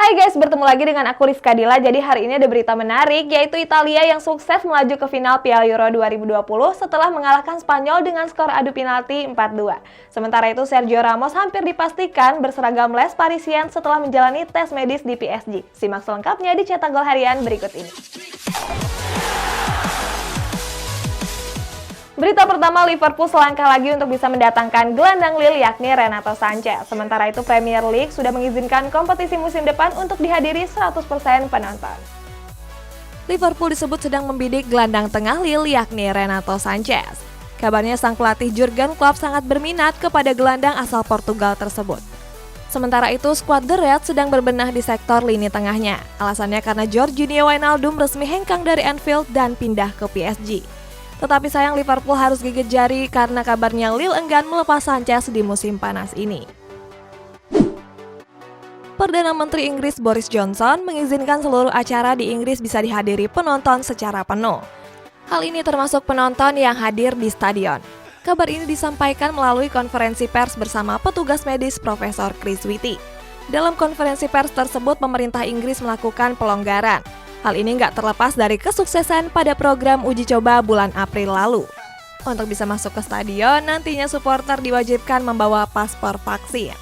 Hai guys, bertemu lagi dengan aku Rizka Dila. Jadi hari ini ada berita menarik, yaitu Italia yang sukses melaju ke final Piala Euro 2020 setelah mengalahkan Spanyol dengan skor adu penalti 4-2. Sementara itu Sergio Ramos hampir dipastikan berseragam Les Parisiens setelah menjalani tes medis di PSG. Simak selengkapnya di Cetak Gol Harian berikut ini. Berita pertama, Liverpool selangkah lagi untuk bisa mendatangkan gelandang Lille yakni Renato Sanches. Sementara itu Premier League sudah mengizinkan kompetisi musim depan untuk dihadiri 100% penonton. Liverpool disebut sedang membidik gelandang tengah Lille yakni Renato Sanches. Kabarnya sang pelatih Jurgen Klopp sangat berminat kepada gelandang asal Portugal tersebut. Sementara itu skuad The Reds sedang berbenah di sektor lini tengahnya. Alasannya karena Georginio Wijnaldum resmi hengkang dari Anfield dan pindah ke PSG. Tetapi sayang Liverpool harus gigit jari karena kabarnya Lille enggan melepas Sanches di musim panas ini. Perdana Menteri Inggris Boris Johnson mengizinkan seluruh acara di Inggris bisa dihadiri penonton secara penuh. Hal ini termasuk penonton yang hadir di stadion. Kabar ini disampaikan melalui konferensi pers bersama petugas medis Profesor Chris Whitty. Dalam konferensi pers tersebut, pemerintah Inggris melakukan pelonggaran. Hal ini nggak terlepas dari kesuksesan pada program uji coba bulan April lalu. Untuk bisa masuk ke stadion, nantinya supporter diwajibkan membawa paspor vaksin.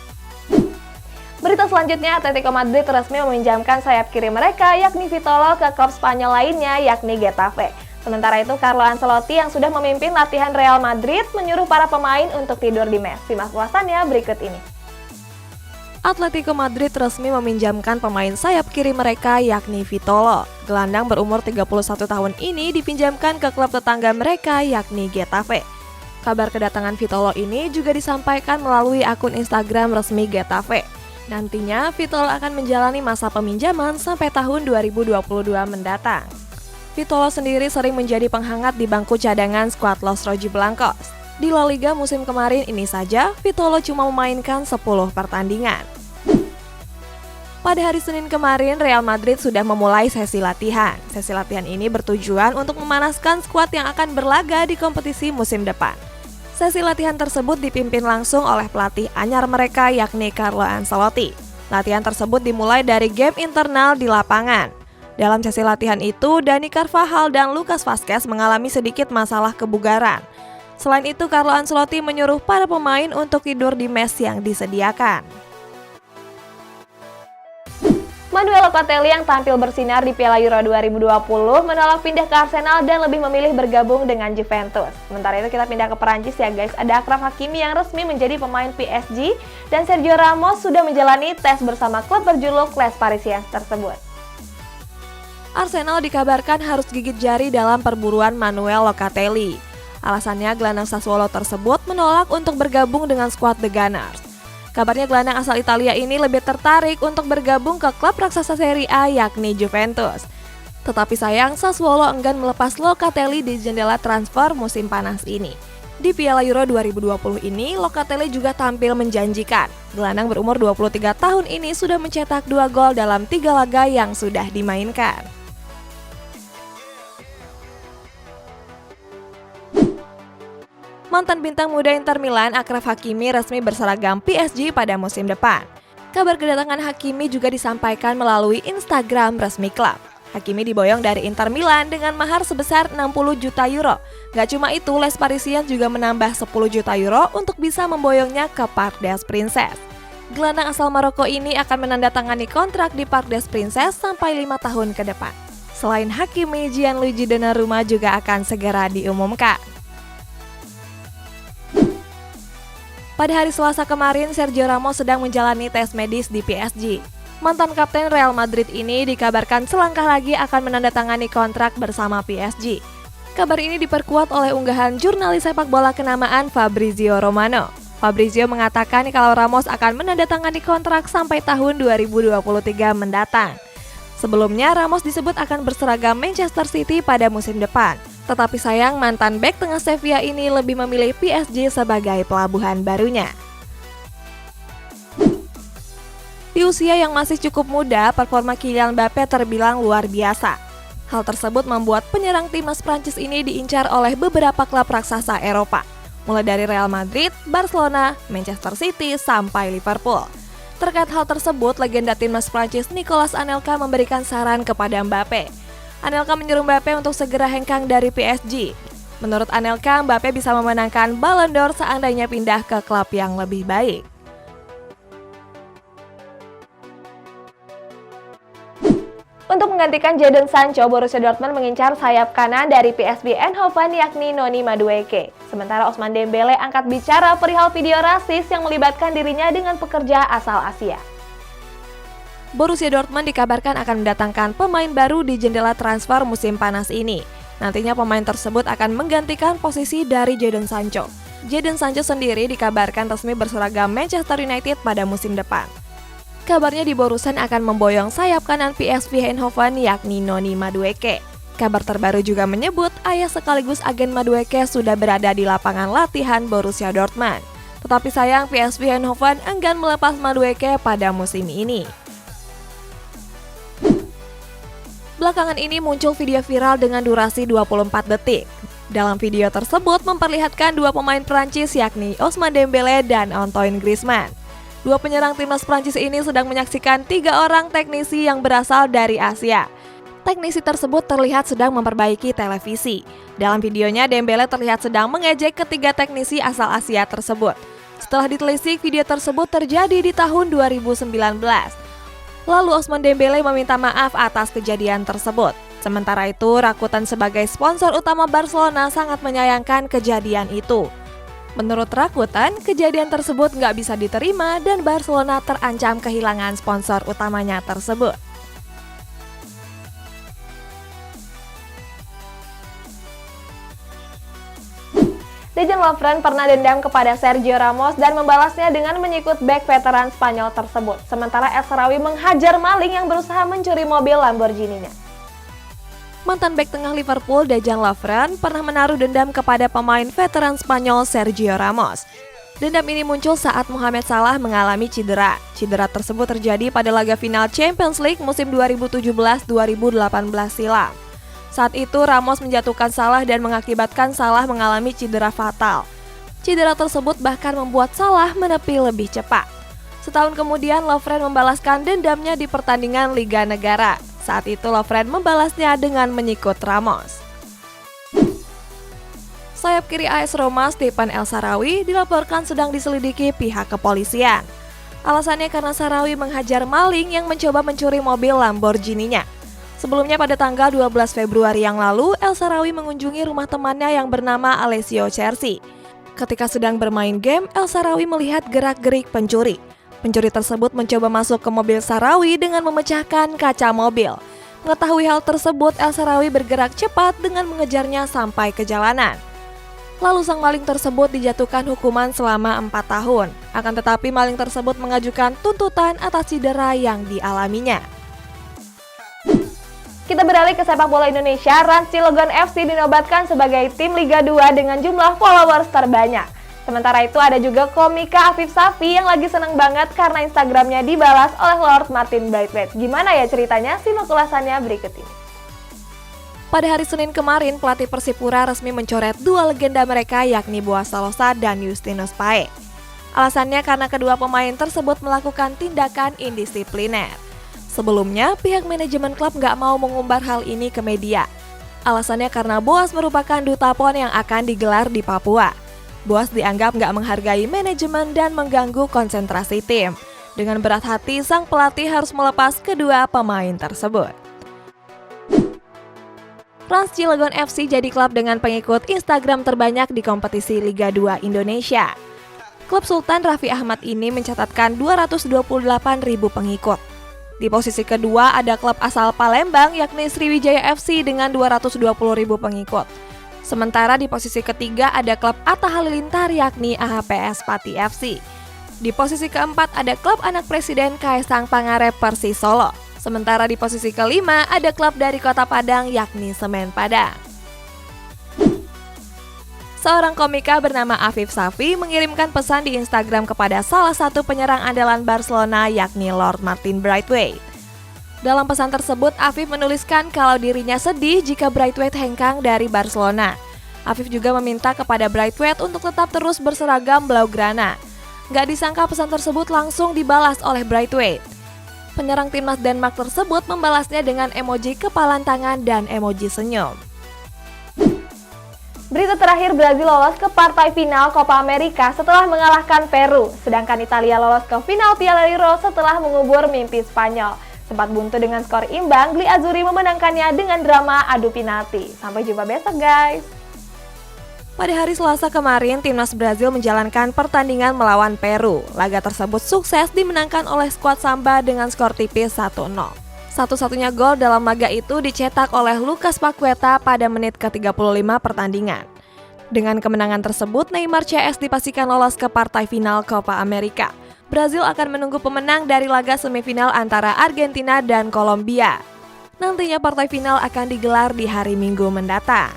Berita selanjutnya, Atletico Madrid resmi meminjamkan sayap kiri mereka yakni Vitolo ke klub Spanyol lainnya yakni Getafe. Sementara itu, Carlo Ancelotti yang sudah memimpin latihan Real Madrid menyuruh para pemain untuk tidur di mes. Simak ulasannya berikut ini. Atletico Madrid resmi meminjamkan pemain sayap kiri mereka yakni Vitolo. Gelandang berumur 31 tahun ini dipinjamkan ke klub tetangga mereka yakni Getafe. Kabar kedatangan Vitolo ini juga disampaikan melalui akun Instagram resmi Getafe. Nantinya Vitolo akan menjalani masa peminjaman sampai tahun 2022 mendatang. Vitolo sendiri sering menjadi penghangat di bangku cadangan skuad Los Rojiblancos. Di La Liga musim kemarin ini saja, Vitolo cuma memainkan 10 pertandingan. Pada hari Senin kemarin, Real Madrid sudah memulai sesi latihan. Sesi latihan ini bertujuan untuk memanaskan skuad yang akan berlaga di kompetisi musim depan. Sesi latihan tersebut dipimpin langsung oleh pelatih anyar mereka yakni Carlo Ancelotti. Latihan tersebut dimulai dari game internal di lapangan. Dalam sesi latihan itu, Dani Carvajal dan Lucas Vazquez mengalami sedikit masalah kebugaran. Selain itu, Carlo Ancelotti menyuruh para pemain untuk tidur di mes yang disediakan. Manuel Locatelli yang tampil bersinar di Piala Euro 2020 menolak pindah ke Arsenal dan lebih memilih bergabung dengan Juventus. Sementara itu kita pindah ke Perancis ya guys. Ada Achraf Hakimi yang resmi menjadi pemain PSG dan Sergio Ramos sudah menjalani tes bersama klub berjuluk Les Parisiens tersebut. Arsenal dikabarkan harus gigit jari dalam perburuan Manuel Locatelli. Alasannya gelandang Sassuolo tersebut menolak untuk bergabung dengan skuad The Gunners. Kabarnya gelandang asal Italia ini lebih tertarik untuk bergabung ke klub raksasa Serie A yakni Juventus. Tetapi sayang Sassuolo enggan melepas Locatelli di jendela transfer musim panas ini. Di Piala Euro 2020 ini, Locatelli juga tampil menjanjikan. Gelandang berumur 23 tahun ini sudah mencetak 2 gol dalam 3 laga yang sudah dimainkan. Mantan bintang muda Inter Milan, Achraf Hakimi resmi berseragam PSG pada musim depan. Kabar kedatangan Hakimi juga disampaikan melalui Instagram resmi klub. Hakimi diboyong dari Inter Milan dengan mahar sebesar 60 juta euro. Gak cuma itu, Les Parisiens juga menambah 10 juta euro untuk bisa memboyongnya ke Parc des Princes. Gelandang asal Maroko ini akan menandatangani kontrak di Parc des Princes sampai 5 tahun ke depan. Selain Hakimi, Gianluigi Donnarumma juga akan segera diumumkan. Pada hari Selasa kemarin, Sergio Ramos sedang menjalani tes medis di PSG. Mantan kapten Real Madrid ini dikabarkan selangkah lagi akan menandatangani kontrak bersama PSG. Kabar ini diperkuat oleh unggahan jurnalis sepak bola kenamaan Fabrizio Romano. Fabrizio mengatakan kalau Ramos akan menandatangani kontrak sampai tahun 2023 mendatang. Sebelumnya, Ramos disebut akan berseragam Manchester City pada musim depan. Tetapi sayang mantan bek tengah Sevilla ini lebih memilih PSG sebagai pelabuhan barunya. Di usia yang masih cukup muda, performa Kylian Mbappé terbilang luar biasa. Hal tersebut membuat penyerang timnas Prancis ini diincar oleh beberapa klub raksasa Eropa, mulai dari Real Madrid, Barcelona, Manchester City, sampai Liverpool. Terkait hal tersebut, legenda timnas Prancis Nicolas Anelka memberikan saran kepada Mbappe. Anelka menyuruh Mbappe untuk segera hengkang dari PSG. Menurut Anelka, Mbappe bisa memenangkan Ballon d'Or seandainya pindah ke klub yang lebih baik. Untuk menggantikan Jadon Sancho, Borussia Dortmund mengincar sayap kanan dari PSV Eindhoven yakni Noni Madueke. Sementara Ousmane Dembele angkat bicara perihal video rasis yang melibatkan dirinya dengan pekerja asal Asia. Borussia Dortmund dikabarkan akan mendatangkan pemain baru di jendela transfer musim panas ini. Nantinya pemain tersebut akan menggantikan posisi dari Jadon Sancho. Jadon Sancho sendiri dikabarkan resmi berseragam Manchester United pada musim depan. Kabarnya di Borussen akan memboyong sayap kanan PSV Eindhoven yakni Noni Madueke. Kabar terbaru juga menyebut ayah sekaligus agen Madueke sudah berada di lapangan latihan Borussia Dortmund. Tetapi sayang PSV Eindhoven enggan melepas Madueke pada musim ini. Belakangan ini muncul video viral dengan durasi 24 detik. Dalam video tersebut memperlihatkan dua pemain Prancis yakni Ousmane Dembele dan Antoine Griezmann. Dua penyerang timnas Prancis ini sedang menyaksikan 3 orang teknisi yang berasal dari Asia. Teknisi tersebut terlihat sedang memperbaiki televisi. Dalam videonya, Dembele terlihat sedang mengejek ketiga teknisi asal Asia tersebut. Setelah ditelisik, video tersebut terjadi di tahun 2019. Lalu Ousmane Dembele meminta maaf atas kejadian tersebut. Sementara itu, Rakuten sebagai sponsor utama Barcelona sangat menyayangkan kejadian itu. Menurut Rakuten, kejadian tersebut nggak bisa diterima dan Barcelona terancam kehilangan sponsor utamanya tersebut. Dejan Lovren pernah dendam kepada Sergio Ramos dan membalasnya dengan menyikut bek veteran Spanyol tersebut. Sementara El Shaarawy menghajar maling yang berusaha mencuri mobil Lamborghini-nya. Mantan bek tengah Liverpool, Dejan Lovren, pernah menaruh dendam kepada pemain veteran Spanyol Sergio Ramos. Dendam ini muncul saat Mohamed Salah mengalami cedera. Cedera tersebut terjadi pada laga final Champions League musim 2017-2018 silam. Saat itu Ramos menjatuhkan Salah dan mengakibatkan Salah mengalami cedera fatal. Cedera tersebut bahkan membuat Salah menepi lebih cepat. Setahun kemudian, Lovren membalaskan dendamnya di pertandingan Liga Negara. Saat itu Lovren membalasnya dengan menyikut Ramos. Sayap kiri AS Roma Stephen El Shaarawy dilaporkan sedang diselidiki pihak kepolisian. Alasannya karena Shaarawy menghajar maling yang mencoba mencuri mobil Lamborghini-nya. Sebelumnya pada tanggal 12 Februari yang lalu, El Shaarawy mengunjungi rumah temannya yang bernama Alessio Cerci. Ketika sedang bermain game, El Shaarawy melihat gerak-gerik pencuri. Pencuri tersebut mencoba masuk ke mobil Shaarawy dengan memecahkan kaca mobil. Mengetahui hal tersebut, El Shaarawy bergerak cepat dengan mengejarnya sampai ke jalanan. Lalu sang maling tersebut dijatuhkan hukuman selama 4 tahun. Akan tetapi maling tersebut mengajukan tuntutan atas cedera yang dialaminya. Kita beralih ke sepak bola Indonesia. Rans Cilegon FC dinobatkan sebagai tim Liga 2 dengan jumlah followers terbanyak. Sementara itu ada juga komika Afif Safi yang lagi seneng banget karena Instagramnya dibalas oleh Lord Martin Braithwaite. Gimana ya ceritanya? Simak ulasannya berikut ini. Pada hari Senin kemarin, pelatih Persipura resmi mencoret dua legenda mereka yakni Boaz Salosa dan Justinus Pae. Alasannya karena kedua pemain tersebut melakukan tindakan indisipliner. Sebelumnya, pihak manajemen klub nggak mau mengumbar hal ini ke media. Alasannya karena Boaz merupakan duta PON yang akan digelar di Papua. Boaz dianggap nggak menghargai manajemen dan mengganggu konsentrasi tim. Dengan berat hati, sang pelatih harus melepas kedua pemain tersebut. Rans Cilegon FC jadi klub dengan pengikut Instagram terbanyak di kompetisi Liga 2 Indonesia. Klub Sultan Raffi Ahmad ini mencatatkan 228.000 pengikut. Di posisi kedua ada klub asal Palembang yakni Sriwijaya FC dengan 220.000 pengikut. Sementara di posisi ketiga ada klub Atta Halilintar yakni AHPS Pati FC. Di posisi keempat ada klub anak presiden Kaisang Pangarep Persis Solo. Sementara di posisi kelima ada klub dari Kota Padang yakni Semen Padang. Seorang komika bernama Afif Safi mengirimkan pesan di Instagram kepada salah satu penyerang andalan Barcelona yakni Lord Martin Braithwaite. Dalam pesan tersebut, Afif menuliskan kalau dirinya sedih jika Braithwaite hengkang dari Barcelona. Afif juga meminta kepada Braithwaite untuk tetap terus berseragam Blaugrana. Nggak disangka pesan tersebut langsung dibalas oleh Braithwaite. Penyerang timnas Denmark tersebut membalasnya dengan emoji kepalan tangan dan emoji senyum. Berita terakhir, Brazil lolos ke partai final Copa America setelah mengalahkan Peru, sedangkan Italia lolos ke final Piala Euro setelah mengubur mimpi Spanyol. Sempat buntu dengan skor imbang, Gli Azzurri memenangkannya dengan drama adu penalti. Sampai jumpa besok, guys! Pada hari Selasa kemarin, timnas Brazil menjalankan pertandingan melawan Peru. Laga tersebut sukses dimenangkan oleh skuad Samba dengan skor tipis 1-0. Satu-satunya gol dalam laga itu dicetak oleh Lucas Paqueta pada menit ke-35 pertandingan. Dengan kemenangan tersebut, Neymar CS dipastikan lolos ke partai final Copa America. Brazil akan menunggu pemenang dari laga semifinal antara Argentina dan Kolombia. Nantinya partai final akan digelar di hari Minggu mendatang.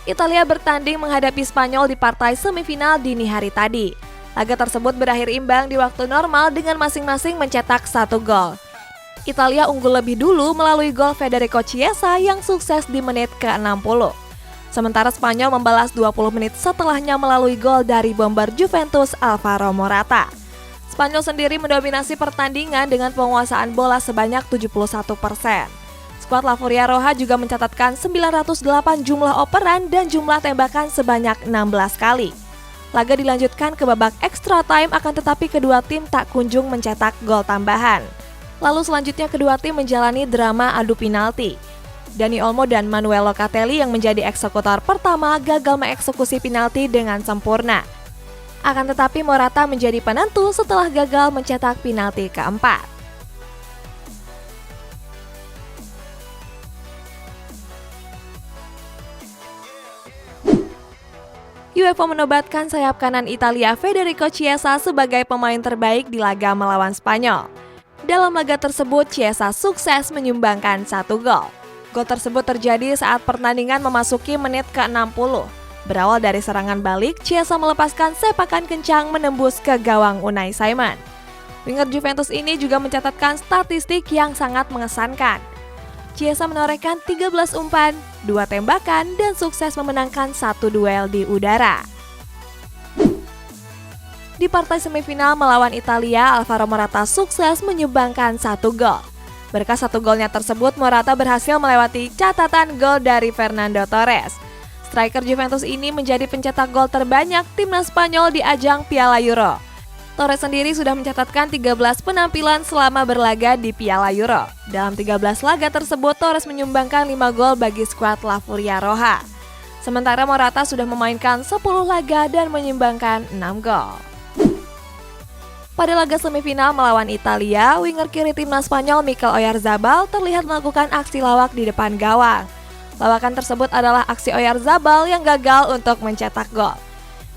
Italia bertanding menghadapi Spanyol di partai semifinal dini hari tadi. Laga tersebut berakhir imbang di waktu normal dengan masing-masing mencetak 1 gol. Italia unggul lebih dulu melalui gol Federico Chiesa yang sukses di menit ke-60. Sementara Spanyol membalas 20 menit setelahnya melalui gol dari bomber Juventus Alvaro Morata. Spanyol sendiri mendominasi pertandingan dengan penguasaan bola sebanyak 71%. Skuad La Furia Roja juga mencatatkan 908 jumlah operan dan jumlah tembakan sebanyak 16 kali. Laga dilanjutkan ke babak extra time, akan tetapi kedua tim tak kunjung mencetak gol tambahan. Lalu selanjutnya kedua tim menjalani drama adu penalti. Dani Olmo dan Manuel Locatelli yang menjadi eksekutor pertama gagal mengeksekusi penalti dengan sempurna. Akan tetapi Morata menjadi penentu setelah gagal mencetak penalti keempat. UEFA menobatkan sayap kanan Italia Federico Chiesa sebagai pemain terbaik di laga melawan Spanyol. Dalam laga tersebut, Chiesa sukses menyumbangkan 1 gol. Gol tersebut terjadi saat pertandingan memasuki menit ke-60. Berawal dari serangan balik, Chiesa melepaskan sepakan kencang menembus ke gawang Unai Simon. Winger Juventus ini juga mencatatkan statistik yang sangat mengesankan. Chiesa menorehkan 13 umpan, 2 tembakan, dan sukses memenangkan 1 duel di udara. Di partai semifinal melawan Italia, Alvaro Morata sukses menyumbangkan 1 gol. Berkat 1 golnya tersebut, Morata berhasil melewati catatan gol dari Fernando Torres. Striker Juventus ini menjadi pencetak gol terbanyak timnas Spanyol di ajang Piala Euro. Torres sendiri sudah mencatatkan 13 penampilan selama berlaga di Piala Euro. Dalam 13 laga tersebut, Torres menyumbangkan 5 gol bagi skuad La Furia Roja. Sementara Morata sudah memainkan 10 laga dan menyumbangkan 6 gol. Pada laga semifinal melawan Italia, winger kiri timnas Spanyol Mikel Oyarzabal terlihat melakukan aksi lawak di depan gawang. Lawakan tersebut adalah aksi Oyarzabal yang gagal untuk mencetak gol.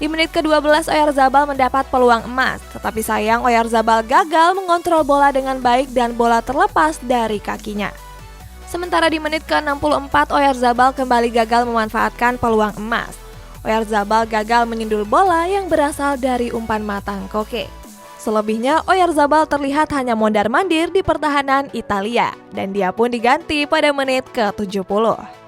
Di menit ke-12 Oyarzabal mendapat peluang emas, tetapi sayang Oyarzabal gagal mengontrol bola dengan baik dan bola terlepas dari kakinya. Sementara di menit ke-64 Oyarzabal kembali gagal memanfaatkan peluang emas. Oyarzabal gagal menyundul bola yang berasal dari umpan matang Koke. Selebihnya Oyarzabal terlihat hanya mondar-mandir di pertahanan Italia dan dia pun diganti pada menit ke-70.